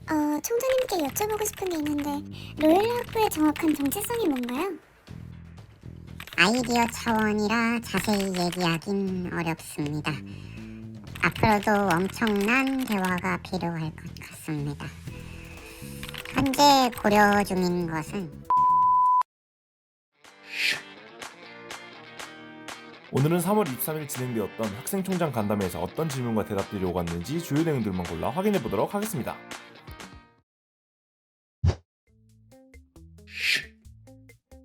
총장님께 여쭤보고 싶은 게 있는데 로열라 학부의 정확한 정체성이 뭔가요? 아이디어 차원이라 자세히 얘기하긴 어렵습니다. 앞으로도 엄청난 대화가 필요할 것 같습니다. 현재 고려 중인 것은 오늘은 3월 23일 진행되었던 학생총장 간담회에서 어떤 질문과 대답들이 오갔는지 주요 내용들만 골라 확인해 보도록 하겠습니다.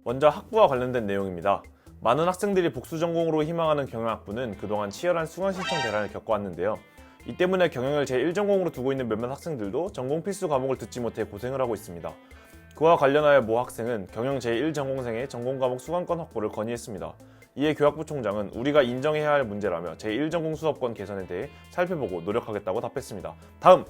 먼저 학부와 관련된 내용입니다. 많은 학생들이 복수 전공으로 희망하는 경영학부는 그동안 치열한 수강 신청 대란을 겪어왔는데요. 이 때문에 경영을 제1전공으로 두고 있는 몇몇 학생들도 전공 필수 과목을 듣지 못해 고생을 하고 있습니다. 그와 관련하여 모 학생은 경영 제1전공생의 전공 과목 수강권 확보를 건의했습니다. 이에 교학부 총장은 우리가 인정해야 할 문제라며 제1전공 수업권 개선에 대해 살펴보고 노력하겠다고 답했습니다. 다음!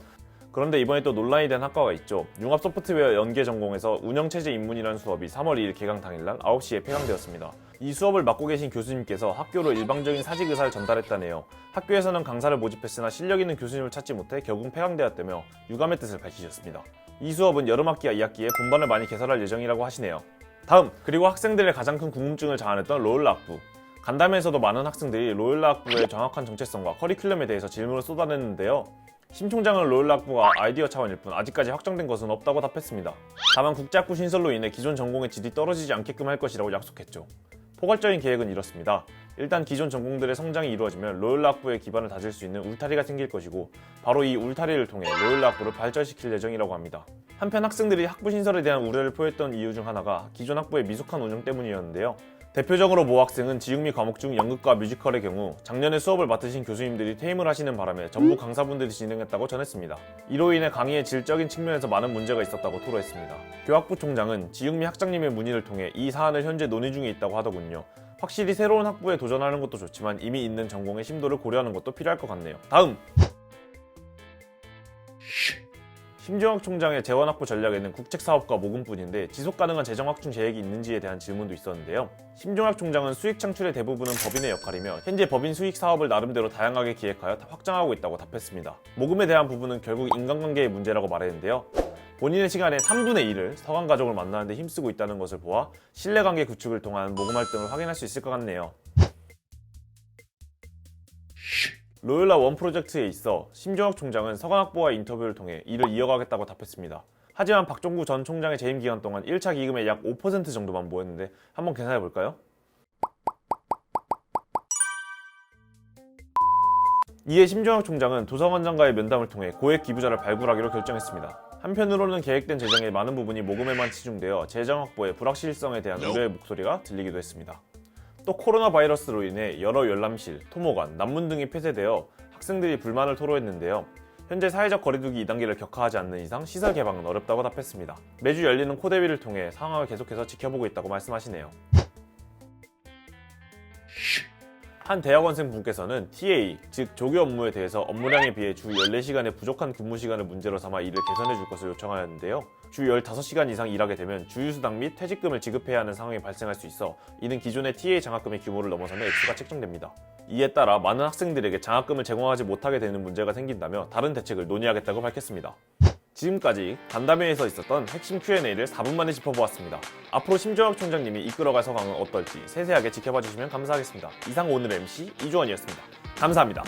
그런데 이번에 또 논란이 된 학과가 있죠. 융합 소프트웨어 연계 전공에서 운영체제 입문이라는 수업이 3월 2일 개강 당일날 9시에 폐강되었습니다. 이 수업을 맡고 계신 교수님께서 학교로 일방적인 사직 의사를 전달했다네요. 학교에서는 강사를 모집했으나 실력 있는 교수님을 찾지 못해 결국 폐강되었다며 유감의 뜻을 밝히셨습니다. 이 수업은 여름학기와 2학기에 분반을 많이 개설할 예정이라고 하시네요. 다음! 그리고 학생들의 가장 큰 궁금증을 자아냈던 로열라 학부. 간담회에서도 많은 학생들이 로열라 학부의 정확한 정체성과 커리큘럼에 대해서 질문을 쏟아냈는데요. 심 총장은 로열라 학부가 아이디어 차원일 뿐 아직까지 확정된 것은 없다고 답했습니다. 다만 국제학부 신설로 인해 기존 전공의 질이 떨어지지 않게끔 할 것이라고 약속했죠. 포괄적인 계획은 이렇습니다. 일단 기존 전공들의 성장이 이루어지면 로열라 학부의 기반을 다질 수 있는 울타리가 생길 것이고 바로 이 울타리를 통해 로열라 학부를 발전시킬 예정이라고 합니다. 한편 학생들이 학부 신설에 대한 우려를 표했던 이유 중 하나가 기존 학부의 미숙한 운영 때문이었는데요. 대표적으로 모 학생은 지육미 과목 중 연극과 뮤지컬의 경우 작년에 수업을 맡으신 교수님들이 퇴임을 하시는 바람에 전부 강사분들이 진행했다고 전했습니다. 이로 인해 강의의 질적인 측면에서 많은 문제가 있었다고 토로했습니다. 교학부 총장은 지육미 학장님의 문의를 통해 이 사안을 현재 논의 중에 있다고 하더군요. 확실히 새로운 학부에 도전하는 것도 좋지만 이미 있는 전공의 심도를 고려하는 것도 필요할 것 같네요. 다음! 심종학 총장의 재원확보 전략에는 국책사업과 모금뿐인데 지속가능한 재정확충 계획이 있는지에 대한 질문도 있었는데요. 심종학 총장은 수익 창출의 대부분은 법인의 역할이며 현재 법인 수익 사업을 나름대로 다양하게 기획하여 확장하고 있다고 답했습니다. 모금에 대한 부분은 결국 인간관계의 문제라고 말했는데요. 본인의 시간의 3분의 1을 서강 가족을 만나는 데 힘쓰고 있다는 것을 보아 신뢰관계 구축을 통한 모금 활동을 확인할 수 있을 것 같네요. 로열라 원 프로젝트에 있어 심종학 총장은 서강학부와의 인터뷰를 통해 이를 이어가겠다고 답했습니다. 하지만 박종구 전 총장의 재임 기간 동안 1차 기금의 약 5% 정도만 모였는데 한번 계산해볼까요? 이에 심종학 총장은 도서관장과의 면담을 통해 고액 기부자를 발굴하기로 결정했습니다. 한편으로는 계획된 재정의 많은 부분이 모금에만 치중되어 재정 확보의 불확실성에 대한 우려의 목소리가 들리기도 했습니다. 또 코로나 바이러스로 인해 여러 열람실, 토목관, 남문 등이 폐쇄되어 학생들이 불만을 토로했는데요. 현재 사회적 거리두기 2단계를 격하하지 않는 이상 시설 개방은 어렵다고 답했습니다. 매주 열리는 코대위를 통해 상황을 계속해서 지켜보고 있다고 말씀하시네요. 한 대학원생 분께서는 TA, 즉 조교 업무에 대해서 업무량에 비해 주 14시간의 부족한 근무 시간을 문제로 삼아 이를 개선해 줄 것을 요청하였는데요. 주 15시간 이상 일하게 되면 주휴수당 및 퇴직금을 지급해야 하는 상황이 발생할 수 있어 이는 기존의 TA 장학금의 규모를 넘어서는 액수가 책정됩니다. 이에 따라 많은 학생들에게 장학금을 제공하지 못하게 되는 문제가 생긴다며 다른 대책을 논의하겠다고 밝혔습니다. 지금까지 간담회에서 있었던 핵심 Q&A를 4분 만에 짚어보았습니다. 앞으로 심종학 총장님이 이끌어갈 서강은 어떨지 세세하게 지켜봐 주시면 감사하겠습니다. 이상 오늘의 MC 이주원이었습니다. 감사합니다.